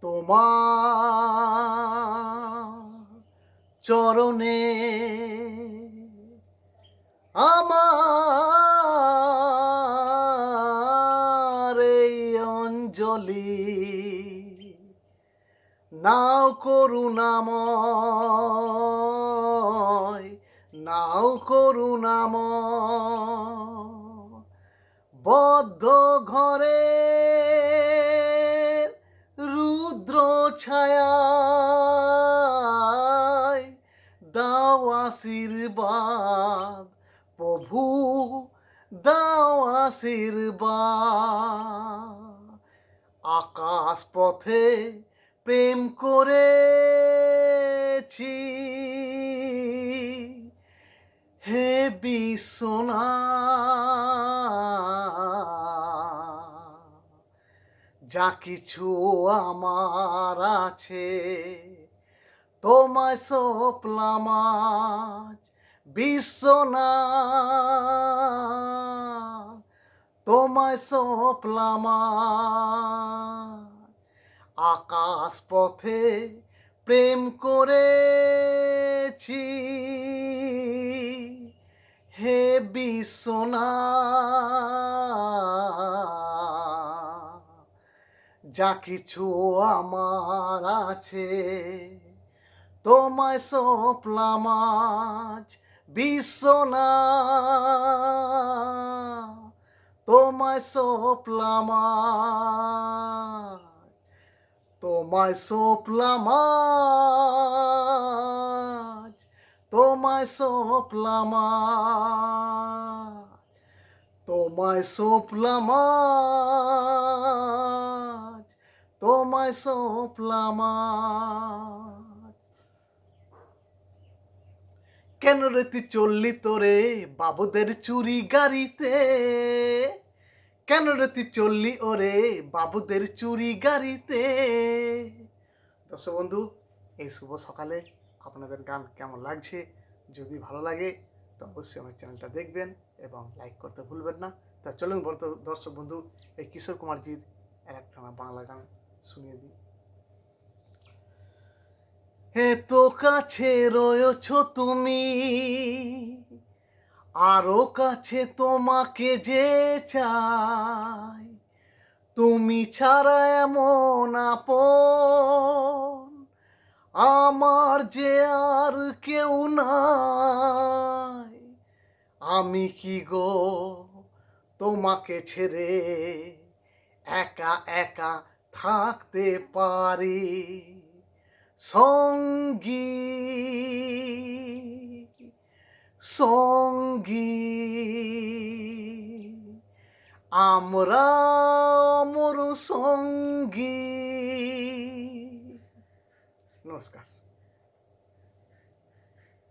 তোমার চরণে আমার এই অঞ্জলি, নাও করুণাময়, নাও করুণাময়। বদ্ধ ঘরে রুদ্র ছায়ায় দাও আশীর্বাদ, প্রভু দাও আশীর্বাদ। আকাশ পথে প্রেম করেছি, হে বিশ্বনাথ, যা কিছু আমার আছে তোমায় সপলাম আজ। বিশ্বনাথ, তোমায় সপলাম আজ। আকাশ পথে প্রেম করেছি, হে বিশ্বনাথ, যা কিছু আমার আছে তোমায় সপলাম আজ। বিশ্বনাথ, তোমায় সপলাম আজ, তোমায় সপলাম আজ, তোমায় সপলাম আজ, তোমায় সপলাম আজ, তোমায় সপলাম আজ। কেন রে তুই চললি তোরে বাবুদের চুরি গাড়িতে? কেন রে তুই চললি ওরে বাবুদের চুরি গাড়িতে? দর্শক বন্ধু, এই শুভ সকালে আপনাদের গান কেমন লাগছে? যদি ভালো লাগে তো অবশ্যই আমার চ্যানেলটা দেখবেন এবং লাইক করতে ভুলবেন না। তা চলুন দর্শক বন্ধু, এই কিশোর কুমারজির একটা বাংলা গান শুনিয়ে দিই। এত কাছে রয়েছ তুমি, আরো কাছে তোমাকে যে চাই, তুমি ছাড়া এমন আপন আমার যে আর কেউ নাই। আমি কি গো তোমাকে ছেড়ে একা একা থাকতে পারি? সঙ্গী, সঙ্গী, আমরা মোর সঙ্গী। নমস্কার।